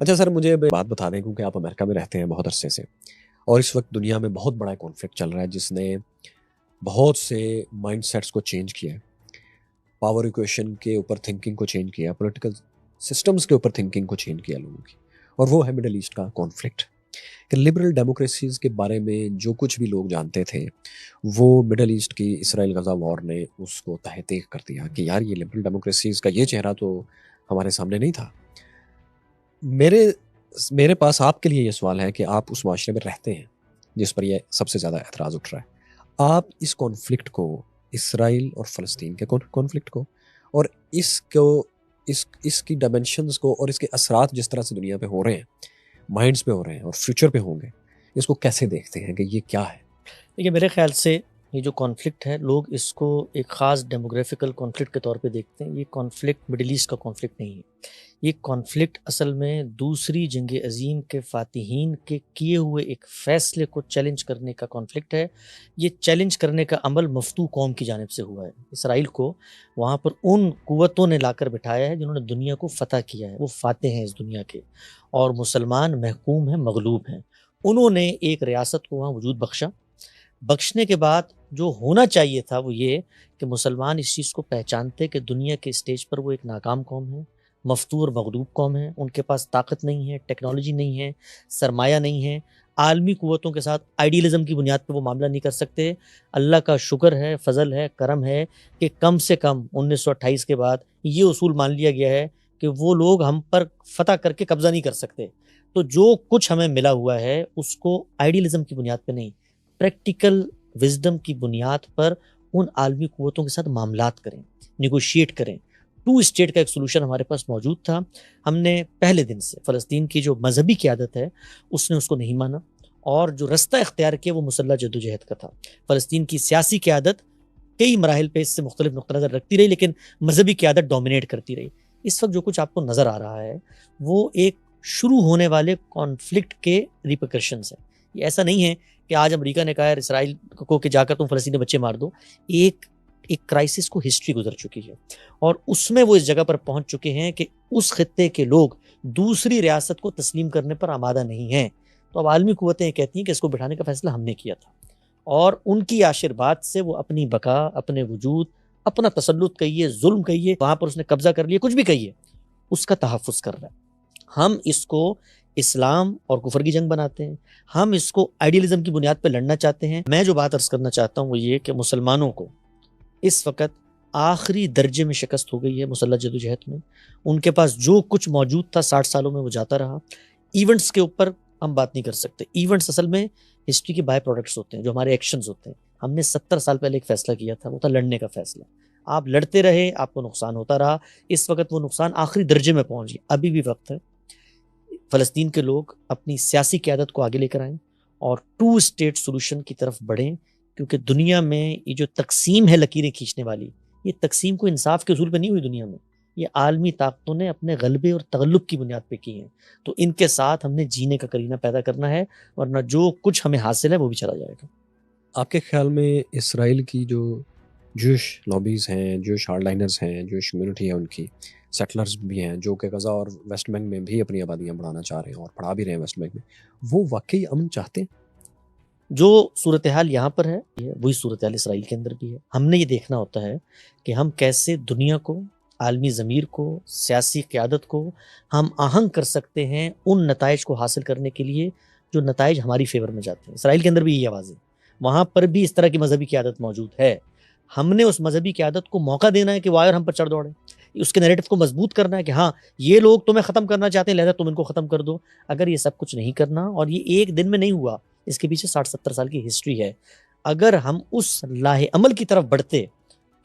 اچھا سر، مجھے بات بتا دیں کیونکہ آپ امریکہ میں رہتے ہیں بہت عرصے سے، اور اس وقت دنیا میں بہت بڑا کانفلکٹ چل رہا ہے جس نے بہت سے مائنڈ سیٹس کو چینج کیا ہے، پاور ایکویشن کے اوپر تھنکنگ کو چینج کیا، پولیٹیکل سسٹمز کے اوپر تھنکنگ کو چینج کیا لوگوں کی، اور وہ ہے مڈل ایسٹ کا کانفلکٹ کہ لبرل ڈیموکریسیز کے بارے میں جو کچھ بھی لوگ جانتے تھے وہ مڈل ایسٹ کی اسرائیل غزہ وار نے اس کو تحقیق کر دیا کہ یار یہ لبرل ڈیموکریسیز کا یہ چہرہ تو ہمارے سامنے نہیں تھا۔ میرے میرے پاس آپ کے لیے یہ سوال ہے کہ آپ اس معاشرے میں رہتے ہیں جس پر یہ سب سے زیادہ اعتراض اٹھ رہا ہے، آپ اس کانفلکٹ کو، اسرائیل اور فلسطین کے کانفلکٹ کو، اور اس کی ڈائمنشنز کو اور اس کے اثرات جس طرح سے دنیا پہ ہو رہے ہیں، مائنڈز پہ ہو رہے ہیں اور فیوچر پہ ہوں گے، اس کو کیسے دیکھتے ہیں کہ یہ کیا ہے؟ دیکھیے، میرے خیال سے یہ جو کانفلکٹ ہے، لوگ اس کو ایک خاص ڈیموگرافیکل کانفلکٹ کے طور پہ دیکھتے ہیں۔ یہ کانفلکٹ مڈل ایسٹ کا کانفلکٹ نہیں ہے۔ یہ کانفلکٹ اصل میں دوسری جنگ عظیم کے فاتحین کے کیے ہوئے ایک فیصلے کو چیلنج کرنے کا کانفلکٹ ہے۔ یہ چیلنج کرنے کا عمل مفتوح قوم کی جانب سے ہوا ہے۔ اسرائیل کو وہاں پر ان قوتوں نے لا کر بٹھایا ہے جنہوں نے دنیا کو فتح کیا ہے، وہ فاتح ہیں اس دنیا کے، اور مسلمان محکوم ہیں، مغلوب ہیں۔ انہوں نے ایک ریاست کو وہاں وجود بخشنے کے بعد جو ہونا چاہیے تھا وہ یہ کہ مسلمان اس چیز کو پہچانتے کہ دنیا کے اسٹیج پر وہ ایک ناکام قوم ہے، مفتوح اور مغلوب قوم ہے، ان کے پاس طاقت نہیں ہے، ٹیکنالوجی نہیں ہے، سرمایہ نہیں ہے، عالمی قوتوں کے ساتھ آئیڈیلزم کی بنیاد پہ وہ معاملہ نہیں کر سکتے۔ اللہ کا شکر ہے، فضل ہے، کرم ہے کہ کم سے کم 1928 کے بعد یہ اصول مان لیا گیا ہے کہ وہ لوگ ہم پر فتح کر کے قبضہ نہیں کر سکتے۔ تو جو کچھ ہمیں ملا ہوا ہے اس کو آئیڈیلزم کی بنیاد پہ نہیں، پریکٹیکل وزڈم کی بنیاد پر ان عالمی قوتوں کے ساتھ معاملات کریں، نیگوشیٹ کریں۔ ٹو اسٹیٹ کا ایک سولوشن ہمارے پاس موجود تھا۔ ہم نے پہلے دن سے فلسطین کی جو مذہبی قیادت ہے اس نے اس کو نہیں مانا، اور جو رستہ اختیار کیا وہ مسلح جدوجہد کا تھا۔ فلسطین کی سیاسی قیادت کئی مراحل پہ اس سے مختلف نقطہ نظر رکھتی رہی، لیکن مذہبی قیادت ڈومینیٹ کرتی رہی۔ اس وقت جو کچھ آپ کو نظر آ رہا ہے وہ ایک شروع ہونے والے کانفلکٹ کے ریپرکشنز ہیں۔ یہ ایسا نہیں ہے کہ آج امریکہ نے کہا ہے اسرائیل کو کہ جا کر تم فلسطینی بچے مار دو۔ ایک کرائسس کو ہسٹری گزر چکی ہے، اور اس میں وہ اس جگہ پر پہنچ چکے ہیں کہ اس خطے کے لوگ دوسری ریاست کو تسلیم کرنے پر آمادہ نہیں ہیں۔ تو اب عالمی قوتیں کہتی ہیں کہ اس کو بٹھانے کا فیصلہ ہم نے کیا تھا، اور ان کی آشرواد سے وہ اپنی بقا، اپنے وجود، اپنا تسلط کہیے، ظلم کہیے، وہاں پر اس نے قبضہ کر لیا، کچھ بھی کہیے، اس کا تحفظ کر رہا ہے۔ ہم اس کو اسلام اور کفر کی جنگ بناتے ہیں، ہم اس کو آئیڈیلزم کی بنیاد پہ لڑنا چاہتے ہیں۔ میں جو بات عرض کرنا چاہتا ہوں وہ یہ کہ مسلمانوں کو اس وقت آخری درجے میں شکست ہو گئی ہے مسلح جدوجہد میں۔ ان کے پاس جو کچھ موجود تھا 60 سالوں میں وہ جاتا رہا۔ ایونٹس کے اوپر ہم بات نہیں کر سکتے، ایونٹس اصل میں ہسٹری کے بائی پروڈکٹس ہوتے ہیں، جو ہمارے ایکشنز ہوتے ہیں۔ ہم نے 70 سال پہلے ایک فیصلہ کیا تھا، وہ تھا لڑنے کا فیصلہ۔ آپ لڑتے رہے، آپ کو نقصان ہوتا رہا، اس وقت وہ نقصان آخری درجے میں پہنچ گیا۔ ابھی بھی وقت ہے، فلسطین کے لوگ اپنی سیاسی قیادت کو آگے لے کر آئیں اور ٹو اسٹیٹ سولوشن کی طرف بڑھیں، کیونکہ دنیا میں یہ جو تقسیم ہے لکیریں کھینچنے والی، یہ تقسیم کو انصاف کے اصول پہ نہیں ہوئی دنیا میں، یہ عالمی طاقتوں نے اپنے غلبے اور تغلب کی بنیاد پہ کی ہیں۔ تو ان کے ساتھ ہم نے جینے کا کرینہ پیدا کرنا ہے، ورنہ جو کچھ ہمیں حاصل ہے وہ بھی چلا جائے گا۔ آپ کے خیال میں اسرائیل کی جو جوش لابیز ہیں، جوش ہارڈ لائنرز ہیں، جوش کمیونٹی ہے، ان کی سیٹلرز بھی ہیں جو کہ غزہ اور ویسٹ بینک میں بھی اپنی آبادیاں بڑھانا چاہ رہے ہیں اور بڑھا بھی رہے ہیں ویسٹ بینک میں، وہ واقعی امن چاہتے ہیں؟ جو صورتحال یہاں پر ہے وہی صورتحال اسرائیل کے اندر بھی ہے۔ ہم نے یہ دیکھنا ہوتا ہے کہ ہم کیسے دنیا کو، عالمی ضمیر کو، سیاسی قیادت کو ہم آہنگ کر سکتے ہیں ان نتائج کو حاصل کرنے کے لیے جو نتائج ہماری فیور میں جاتے ہیں۔ اسرائیل کے اندر بھی یہی آواز ہے، وہاں پر بھی اس طرح کی مذہبی قیادت موجود ہے۔ ہم نے اس مذہبی قیادت کو موقع دینا ہے کہ وہ آئے اور ہم پر چڑھ دوڑیں، اس کے نیریٹو کو مضبوط کرنا ہے کہ ہاں یہ لوگ تمہیں ختم کرنا چاہتے ہیں، لہذا تم ان کو ختم کر دو۔ اگر یہ سب کچھ نہیں کرنا، اور یہ ایک دن میں نہیں ہوا، اس کے پیچھے 60-70 سال کی ہسٹری ہے، اگر ہم اس لاہ عمل کی طرف بڑھتے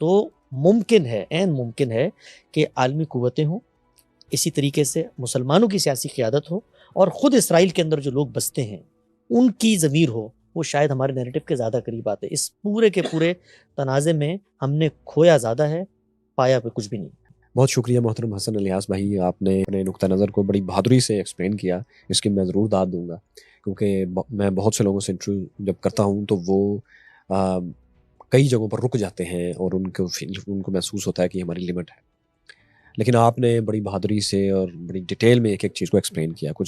تو ممکن ہے، عین ممکن ہے کہ عالمی قوتیں ہوں، اسی طریقے سے مسلمانوں کی سیاسی قیادت ہو، اور خود اسرائیل کے اندر جو لوگ بستے ہیں ان کی ضمیر ہو، وہ شاید ہمارے نیریٹو کے زیادہ قریب آتے۔ اس پورے کے پورے تنازع میں ہم نے کھویا زیادہ ہے، پایا پہ کچھ بھی نہیں۔ بہت شکریہ محترم حسن الیاس بھائی، آپ نے اپنے نقطہ نظر کو بڑی بہادری سے ایکسپلین کیا، اس کی میں ضرور داد دوں گا، کیونکہ میں بہت سے لوگوں سے انٹرویو جب کرتا ہوں تو وہ کئی جگہوں پر رک جاتے ہیں اور ان کو محسوس ہوتا ہے کہ ہماری لمٹ ہے، لیکن آپ نے بڑی بہادری سے اور بڑی ڈیٹیل میں ایک ایک چیز کو ایکسپلین کیا. کچھ